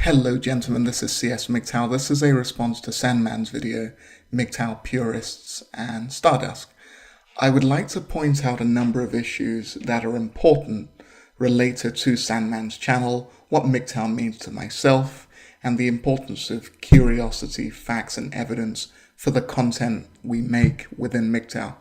Hello gentlemen, this is CS MGTOW. This is a response to Sandman's video, MGTOW Purists and Stardusk. I would like to point out a number of issues that are important related to Sandman's channel, what MGTOW means to myself, and the importance of curiosity, facts, and evidence for the content we make within MGTOW.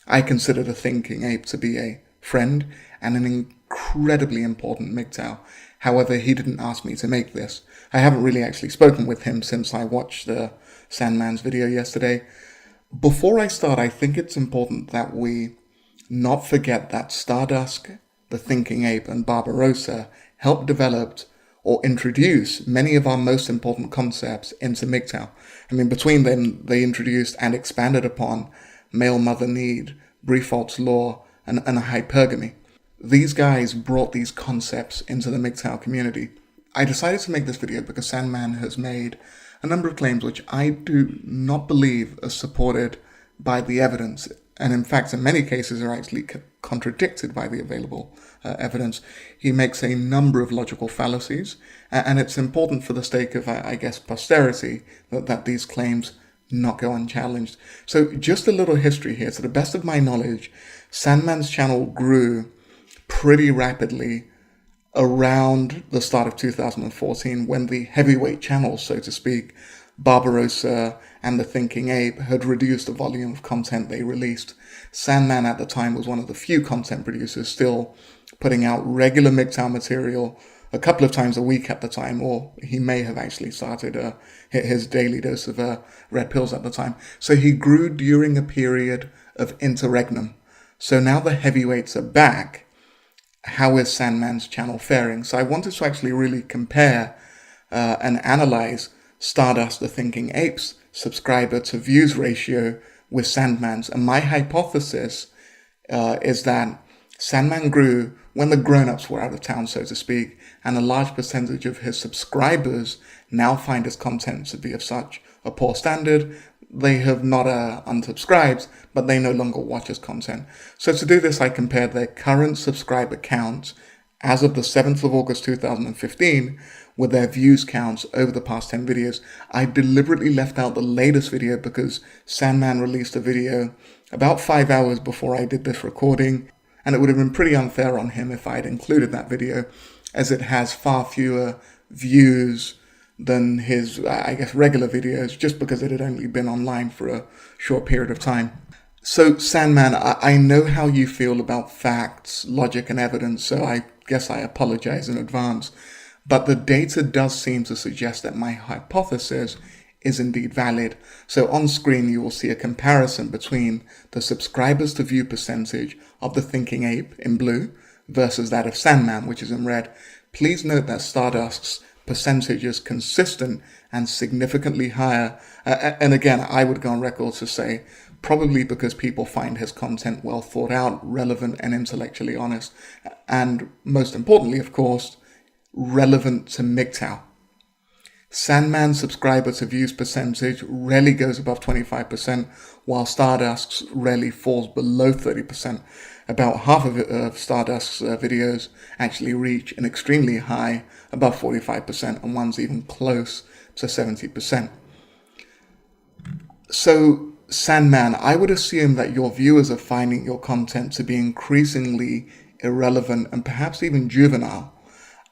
I consider the Thinking-Ape to be a friend and an incredibly important MGTOW. However, he didn't ask me to make this. I haven't really actually spoken with him since I watched the Sandman's video yesterday. Before I start, I think it's important that we not forget that Stardusk, the Thinking-Ape, and Barbarossa helped develop or introduce many of our most important concepts into MGTOW. I mean, between them, they introduced and expanded upon male mother need, Brifault's law, and hypergamy. These guys brought these concepts into the MGTOW community. I decided to make this video because Sandman has made a number of claims which I do not believe are supported by the evidence, and in fact in many cases are actually contradicted by the available evidence. He makes a number of logical fallacies, and it's important for the sake of, I guess, posterity that these claims not go unchallenged. So just a little history here. To the best of my knowledge, Sandman's channel grew pretty rapidly around the start of 2014 when the heavyweight channels, so to speak, Barbarossa and the Thinking-Ape, had reduced the volume of content they released. Sandman at the time was one of the few content producers still putting out regular MGTOW material a couple of times a week at the time, or he may have actually started his daily dose of red pills at the time. So he grew during a period of interregnum. So now the heavyweights are back. How is Sandman's channel faring? So I wanted to actually really compare and analyze Stardusk the Thinking-Ape's subscriber to views ratio with Sandman's. And my hypothesis is that Sandman grew when the grown-ups were out of town, so to speak, and a large percentage of his subscribers now find his content to be of such a poor standard. They have not unsubscribed, but they no longer watch his content. So to do this, I compared their current subscriber count as of the 7th of August 2015 with their views counts over the past 10 videos. I deliberately left out the latest video because Sandman released a video about 5 hours before I did this recording, and it would have been pretty unfair on him if I had included that video, as it has far fewer views than his, I guess, regular videos, just because it had only been online for a short period of time. So, Sandman, I know how you feel about facts, logic, and evidence, so I guess I apologize in advance. But the data does seem to suggest that my hypothesis is indeed valid. So on screen, you will see a comparison between the subscribers to view percentage of the Thinking-Ape in blue versus that of Sandman, which is in red. Please note that Stardusk's percentage is consistent and significantly higher. And again, I would go on record to say probably because people find his content well thought out, relevant, and intellectually honest. And most importantly, of course, relevant to MGTOW. Sandman's subscriber to views percentage rarely goes above 25%, while Stardusk's rarely falls below 30%. About half of Stardusk's videos actually reach an extremely high, above 45%, and one's even close to 70%. So, Sandman, I would assume that your viewers are finding your content to be increasingly irrelevant and perhaps even juvenile.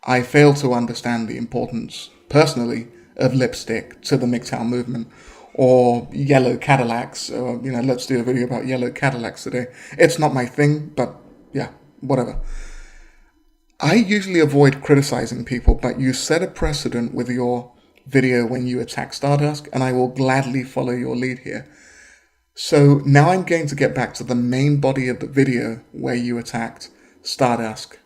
I fail to understand the importance, personally, of lipstick to the MGTOW movement, or yellow Cadillacs, or, let's do a video about yellow Cadillacs today. It's not my thing, but yeah, whatever. I usually avoid criticizing people, but you set a precedent with your video when you attack Stardusk, and I will gladly follow your lead here. So now I'm going to get back to the main body of the video where you attacked Stardusk.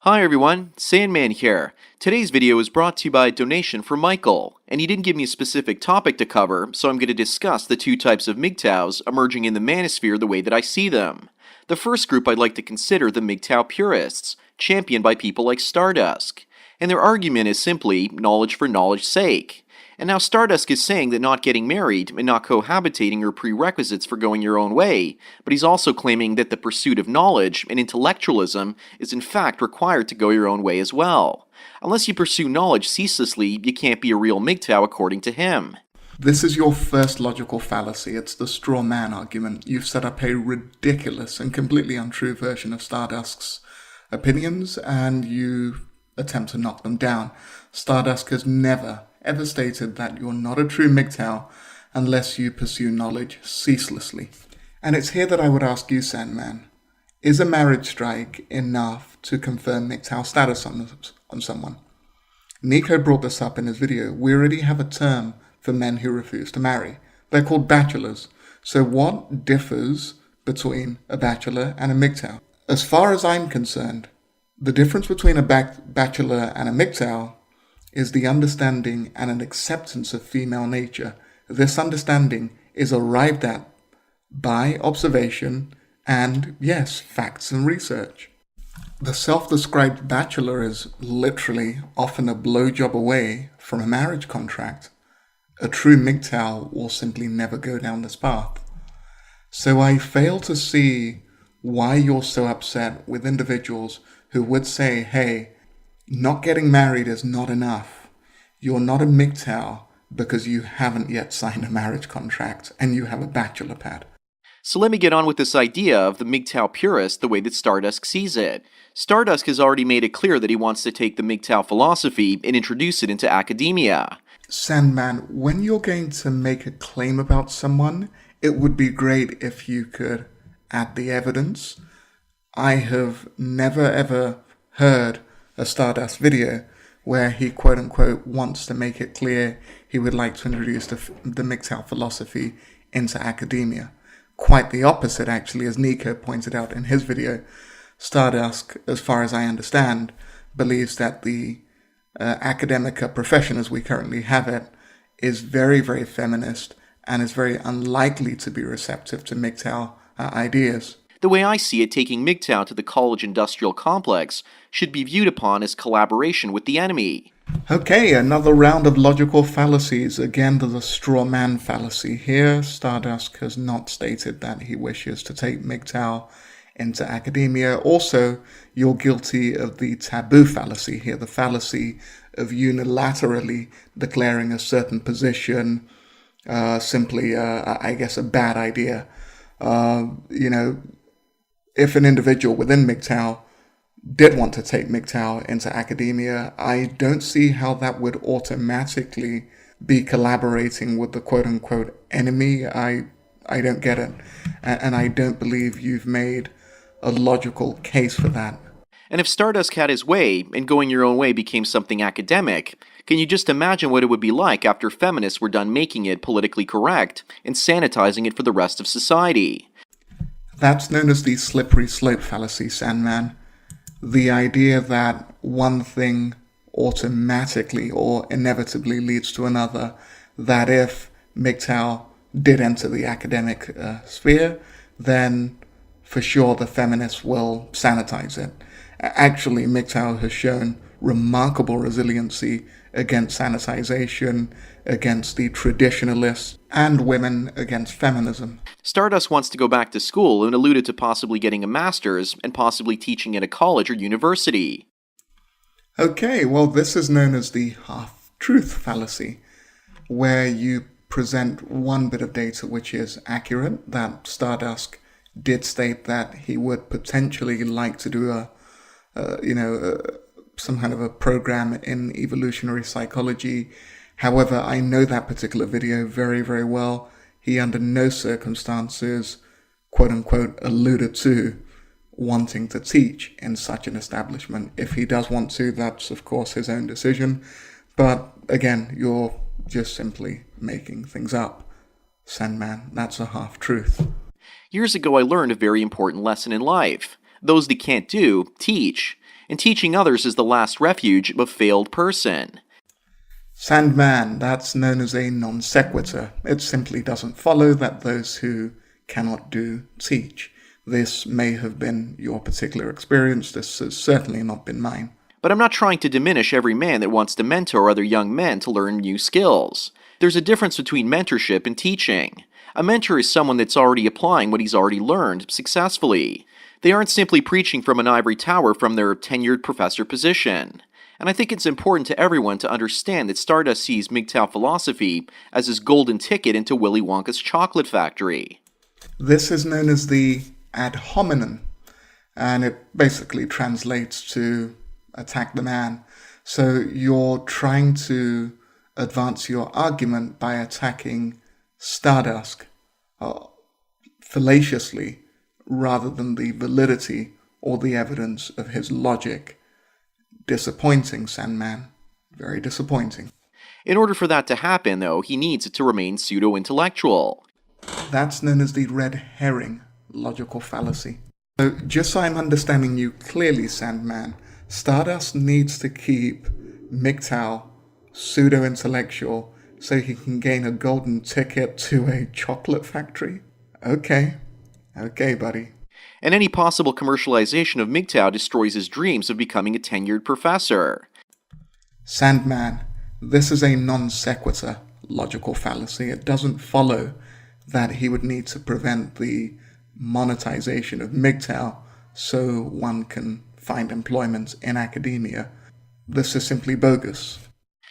Hi everyone, Sandman here. Today's video is brought to you by a donation from Michael, and he didn't give me a specific topic to cover, so I'm going to discuss the two types of MGTOWs emerging in the manosphere the way that I see them. The first group I'd like to consider the MGTOW Purists, championed by people like Stardusk, and their argument is simply knowledge for knowledge's sake. And now Stardusk is saying that not getting married and not cohabitating are prerequisites for going your own way, but he's also claiming that the pursuit of knowledge and intellectualism is in fact required to go your own way as well. Unless you pursue knowledge ceaselessly, you can't be a real MGTOW according to him. This is your first logical fallacy. It's the straw man argument. You've set up a ridiculous and completely untrue version of Stardusk's opinions, and you attempt to knock them down. Stardusk has never, ever stated that you're not a true MGTOW unless you pursue knowledge ceaselessly. And it's here that I would ask you, Sandman, is a marriage strike enough to confirm MGTOW status on someone? Nico brought this up in his video. We already have a term for men who refuse to marry. They're called bachelors. So what differs between a bachelor and a MGTOW? As far as I'm concerned, the difference between a bachelor and a MGTOW is the understanding and an acceptance of female nature. This understanding is arrived at by observation and, yes, facts and research. The self-described bachelor is literally often a blowjob away from a marriage contract. A true MGTOW will simply never go down this path. So I fail to see why you're so upset with individuals who would say, hey, not getting married is not enough. You're not a MGTOW because you haven't yet signed a marriage contract and you have a bachelor pad. So let me get on with this idea of the MGTOW purist the way that Stardusk sees it. Stardusk has already made it clear that he wants to take the MGTOW philosophy and introduce it into academia. Sandman, when you're going to make a claim about someone, it would be great if you could add the evidence. I have never ever heard a Stardusk video where he quote-unquote wants to make it clear he would like to introduce the MGTOW philosophy into academia. Quite the opposite, actually, as Nico pointed out in his video. Stardusk, as far as I understand, believes that the academic profession as we currently have it is very, very feminist and is very unlikely to be receptive to MGTOW ideas. The way I see it, taking MGTOW to the college industrial complex should be viewed upon as collaboration with the enemy. Okay, another round of logical fallacies. Again, there's a straw man fallacy here. Stardusk has not stated that he wishes to take MGTOW into academia. Also, you're guilty of the taboo fallacy here, the fallacy of unilaterally declaring a certain position simply, I guess, a bad idea. If an individual within MGTOW did want to take MGTOW into academia, I don't see how that would automatically be collaborating with the quote-unquote enemy. I don't get it. And I don't believe you've made a logical case for that. And if Stardusk had his way, and going your own way became something academic, can you just imagine what it would be like after feminists were done making it politically correct and sanitizing it for the rest of society? That's known as the slippery slope fallacy, Sandman. The idea that one thing automatically or inevitably leads to another, that if MGTOW did enter the academic sphere, then for sure the feminists will sanitize it. Actually, MGTOW has shown remarkable resiliency against sanitization, against the traditionalists, and women against feminism. Stardust wants to go back to school and alluded to possibly getting a master's and possibly teaching at a college or university. Okay, well, this is known as the half-truth fallacy, where you present one bit of data which is accurate, that Stardusk did state that he would potentially like to do some kind of a program in evolutionary psychology. However, I know that particular video very, very well. He under no circumstances, quote-unquote, alluded to wanting to teach in such an establishment. If he does want to, that's of course his own decision. But again, you're just simply making things up. Sandman, that's a half-truth. Years ago, I learned a very important lesson in life. Those that can't do, teach. And teaching others is the last refuge of a failed person. Sandman, that's known as a non sequitur. It simply doesn't follow that those who cannot do, teach. This may have been your particular experience. This has certainly not been mine. But I'm not trying to diminish every man that wants to mentor other young men to learn new skills. There's a difference between mentorship and teaching. A mentor is someone that's already applying what he's already learned successfully. They aren't simply preaching from an ivory tower from their tenured professor position. And I think it's important to everyone to understand that Stardust sees MGTOW philosophy as his golden ticket into Willy Wonka's chocolate factory. This is known as the ad hominem, and it basically translates to attack the man. So you're trying to advance your argument by attacking Stardusk fallaciously rather than the validity or the evidence of his logic. Disappointing, Sandman. Very disappointing. In order for that to happen, though, he needs it to remain pseudo-intellectual. That's known as the red herring logical fallacy. So, just so I'm understanding you clearly, Sandman, Stardust needs to keep MGTOW pseudo-intellectual so he can gain a golden ticket to a chocolate factory? Okay, buddy. And any possible commercialization of MGTOW destroys his dreams of becoming a tenured professor. Sandman, this is a non sequitur logical fallacy. It doesn't follow that he would need to prevent the monetization of MGTOW so one can find employment in academia. This is simply bogus.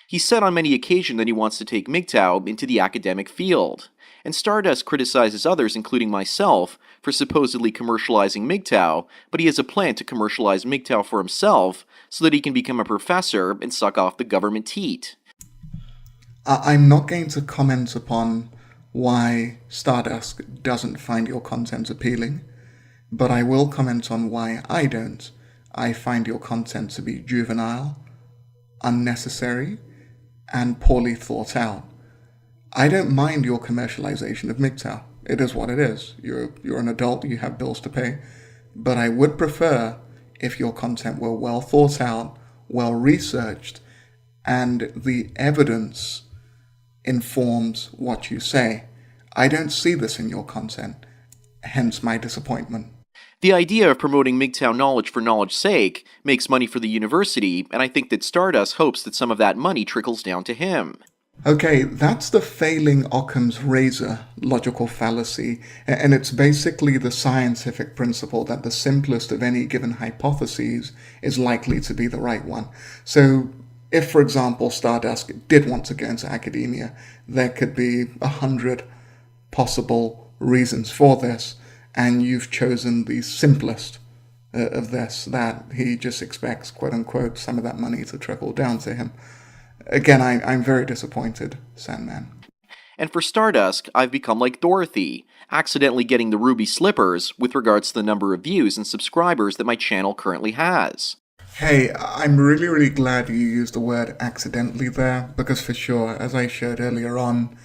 He's said on many occasions that he wants to take MGTOW into the academic field. And Stardust criticizes others, including myself, for supposedly commercializing MGTOW, but he has a plan to commercialize MGTOW for himself so that he can become a professor and suck off the government teat. I'm not going to comment upon why Stardusk doesn't find your content appealing, but I will comment on why I don't. I find your content to be juvenile, unnecessary, and poorly thought out. I don't mind your commercialization of MGTOW. It is what it is. You're an adult, you have bills to pay. But I would prefer if your content were well thought out, well researched, and the evidence informs what you say. I don't see this in your content, hence my disappointment. The idea of promoting MGTOW knowledge for knowledge's sake makes money for the university, and I think that Stardust hopes that some of that money trickles down to him. Okay, that's the failing Occam's razor logical fallacy, and it's basically the scientific principle that the simplest of any given hypotheses is likely to be the right one. So, if, for example, Stardusk did want to go into academia, there could be 100 possible reasons for this, and you've chosen the simplest of this, that he just expects, quote-unquote, some of that money to trickle down to him. Again, I'm very disappointed, Sandman. And for Stardusk, I've become like Dorothy, accidentally getting the ruby slippers with regards to the number of views and subscribers that my channel currently has. Hey, I'm really glad you used the word accidentally there, because for sure, as I showed earlier on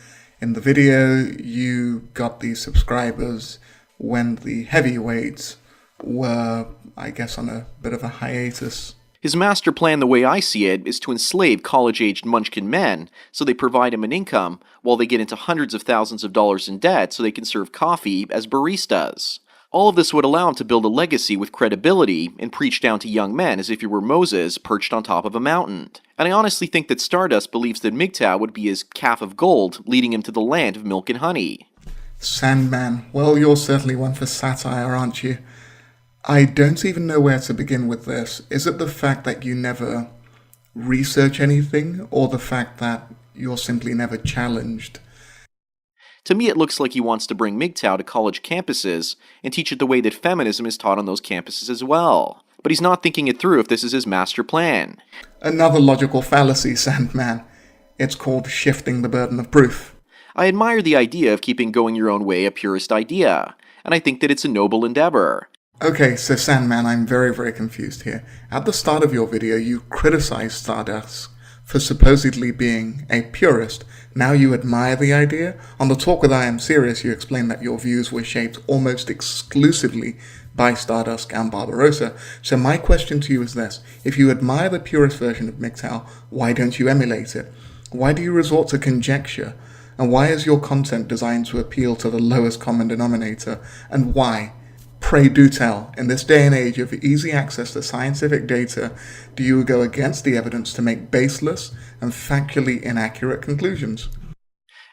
in the video, you got these subscribers when the heavyweights were, I guess, on a bit of a hiatus. His master plan, the way I see it, is to enslave college-aged munchkin men so they provide him an income while they get into hundreds of thousands of dollars in debt so they can serve coffee as baristas. All of this would allow him to build a legacy with credibility and preach down to young men as if he were Moses perched on top of a mountain. And I honestly think that Stardust believes that MGTOW would be his calf of gold leading him to the land of milk and honey. Sandman, well, you're certainly one for satire, aren't you? I don't even know where to begin with this. Is it the fact that you never research anything, or the fact that you're simply never challenged? To me, it looks like he wants to bring MGTOW to college campuses and teach it the way that feminism is taught on those campuses as well. But he's not thinking it through if this is his master plan. Another logical fallacy, Sandman. It's called shifting the burden of proof. I admire the idea of keeping going your own way a purist idea, and I think that it's a noble endeavor. Okay, so Sandman, I'm very confused here. At the start of your video, you criticized Stardust for supposedly being a purist. Now you admire the idea? On the Talk with I Am Serious, you explained that your views were shaped almost exclusively by Stardusk and Barbarossa. So my question to you is this. If you admire the purist version of MGTOW, why don't you emulate it? Why do you resort to conjecture? And why is your content designed to appeal to the lowest common denominator? And why? Pray do tell, in this day and age of easy access to scientific data, do you go against the evidence to make baseless and factually inaccurate conclusions?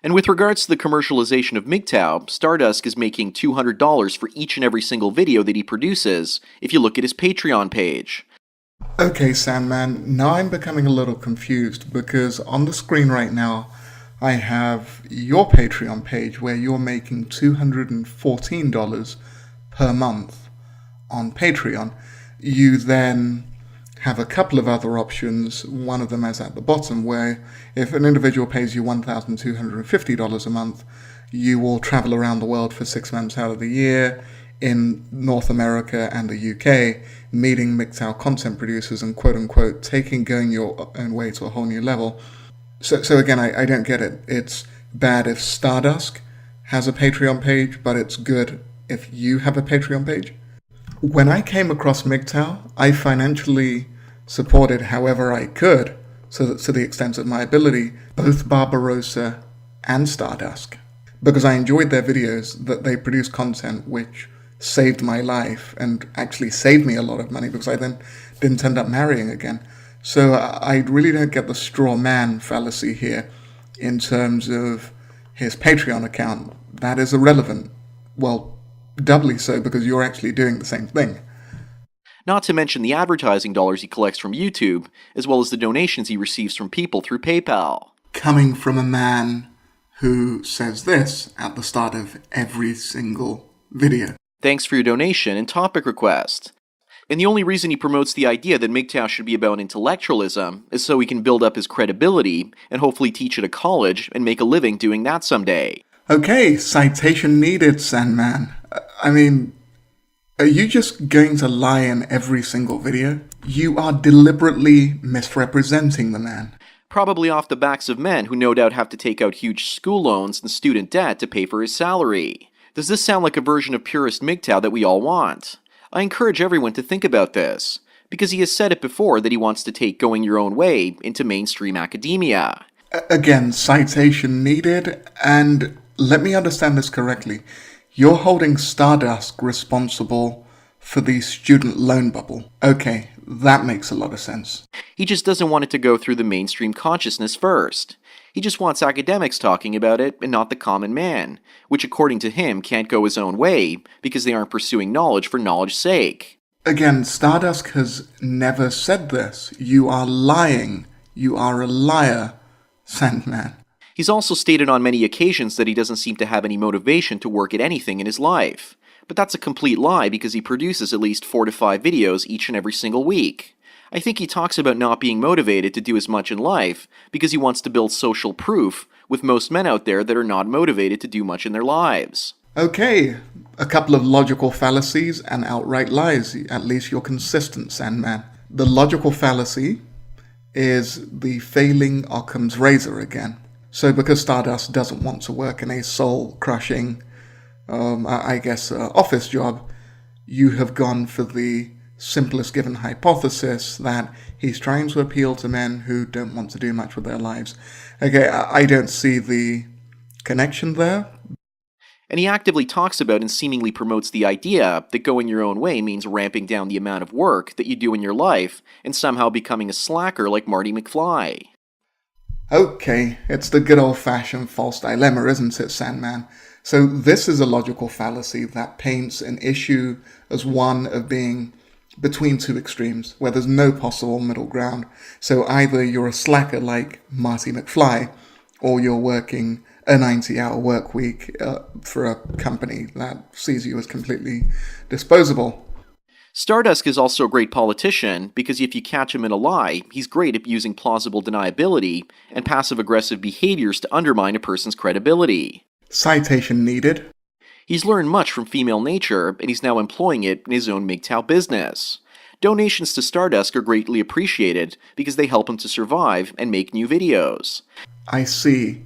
And with regards to the commercialization of MGTOW, Stardusk is making $200 for each and every single video that he produces if you look at his Patreon page. Okay, Sandman, now I'm becoming a little confused because on the screen right now I have your Patreon page where you're making $214 per month on Patreon. You then have a couple of other options. One of them is at the bottom where if an individual pays you $1,250 a month, you will travel around the world for 6 months out of the year in North America and the UK, meeting MGTOW content producers and quote unquote going your own way to a whole new level. So again, I don't get it. It's bad if Stardusk has a Patreon page, but it's good if you have a Patreon page. When I came across MGTOW, I financially supported however I could, so that to the extent of my ability, both Barbarossa and Stardusk, because I enjoyed their videos, that they produce content which saved my life and actually saved me a lot of money because I then didn't end up marrying again. So I really don't get the straw man fallacy here in terms of his Patreon account. That is irrelevant. Well, doubly so because you're actually doing the same thing. Not to mention the advertising dollars he collects from YouTube, as well as the donations he receives from people through PayPal. Coming from a man who says this at the start of every single video. Thanks for your donation and topic request. And the only reason he promotes the idea that MGTOW should be about intellectualism is so he can build up his credibility and hopefully teach at a college and make a living doing that someday. Okay, citation needed, Sandman. I mean, are you just going to lie in every single video? You are deliberately misrepresenting the man. Probably off the backs of men who no doubt have to take out huge school loans and student debt to pay for his salary. Does this sound like a version of purist MGTOW that we all want? I encourage everyone to think about this, because he has said it before that he wants to take going your own way into mainstream academia. Again, citation needed, and let me understand this correctly. You're holding Stardusk responsible for the student loan bubble. Okay, that makes a lot of sense. He just doesn't want it to go through the mainstream consciousness first. He just wants academics talking about it and not the common man, which according to him can't go his own way because they aren't pursuing knowledge for knowledge's sake. Again, Stardusk has never said this. You are lying. You are a liar, Sandman. He's also stated on many occasions that he doesn't seem to have any motivation to work at anything in his life. But that's a complete lie because he produces at least 4 to 5 videos each and every single week. I think he talks about not being motivated to do as much in life because he wants to build social proof with most men out there that are not motivated to do much in their lives. Okay, a couple of logical fallacies and outright lies. At least you're consistent, Sandman. The logical fallacy is the failing Occam's razor again. So because Stardust doesn't want to work in a soul-crushing, office job, you have gone for the simplest given hypothesis that he's trying to appeal to men who don't want to do much with their lives. Okay, I don't see the connection there. And he actively talks about and seemingly promotes the idea that going your own way means ramping down the amount of work that you do in your life and somehow becoming a slacker like Marty McFly. Okay, it's the good old-fashioned false dilemma, isn't it, Sandman? So this is a logical fallacy that paints an issue as one of being between two extremes, where there's no possible middle ground. So either you're a slacker like Marty McFly, or you're working a 90-hour work week for a company that sees you as completely disposable. Stardusk is also a great politician because if you catch him in a lie, he's great at using plausible deniability and passive-aggressive behaviors to undermine a person's credibility. Citation needed. He's learned much from female nature, and he's now employing it in his own MGTOW business. Donations to Stardusk are greatly appreciated because they help him to survive and make new videos. I see.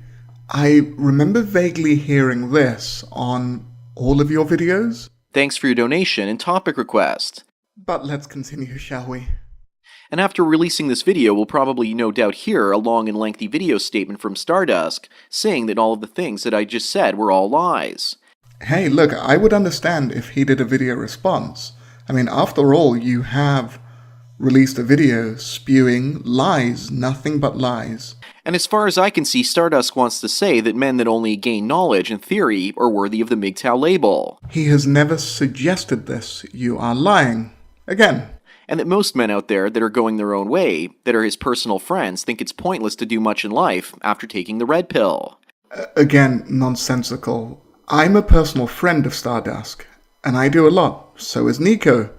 I remember vaguely hearing this on all of your videos. Thanks for your donation and topic request. But let's continue, shall we? And after releasing this video, we'll probably no doubt hear a long and lengthy video statement from Stardusk saying that all of the things that I just said were all lies. Hey, look, I would understand if he did a video response. I mean, after all, you have released a video spewing lies, nothing but lies. And as far as I can see, Stardusk wants to say that men that only gain knowledge and theory are worthy of the MGTOW label. He has never suggested this. You are lying. Again. and that most men out there that are going their own way, that are his personal friends, think it's pointless to do much in life after taking the red pill. Again, nonsensical. I'm a personal friend of Stardusk, and I do a lot. So is Nico,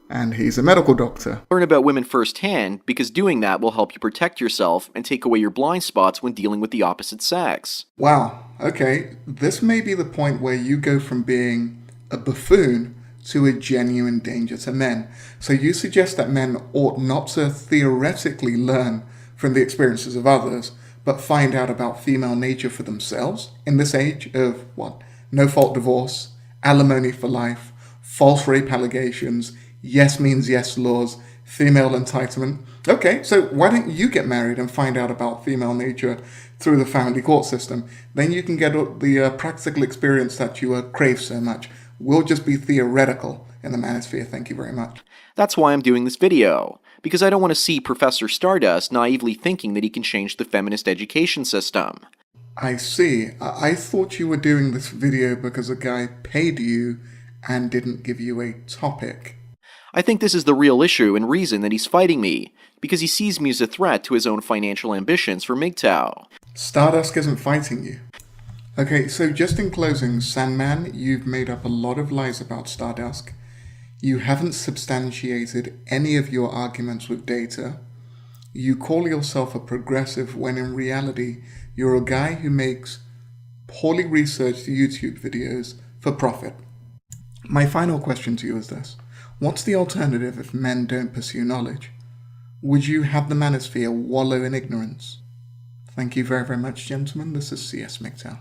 and he's a medical doctor. Learn about women firsthand, because doing that will help you protect yourself and take away your blind spots when dealing with the opposite sex. Wow, okay, this may be the point where you go from being a buffoon to a genuine danger to men. So you suggest that men ought not to theoretically learn from the experiences of others, but find out about female nature for themselves in this age of, what, no-fault divorce, alimony for life, false rape allegations, yes means yes laws, female entitlement. Okay, so why don't you get married and find out about female nature through the family court system? Then you can get the practical experience that you crave so much. We'll just be theoretical in the manosphere, thank you very much. That's why I'm doing this video, because I don't want to see Professor Stardust naively thinking that he can change the feminist education system. I see. I thought you were doing this video because a guy paid you and didn't give you a topic. I think this is the real issue and reason that he's fighting me, because he sees me as a threat to his own financial ambitions for MGTOW. Stardusk isn't fighting you. Okay, so just in closing, Sandman, you've made up a lot of lies about Stardusk. You haven't substantiated any of your arguments with data. You call yourself a progressive when in reality you're a guy who makes poorly researched YouTube videos for profit. My final question to you is this. What's the alternative if men don't pursue knowledge? Would you have the manosphere wallow in ignorance? Thank you very, very much, gentlemen. This is CS MGTOW.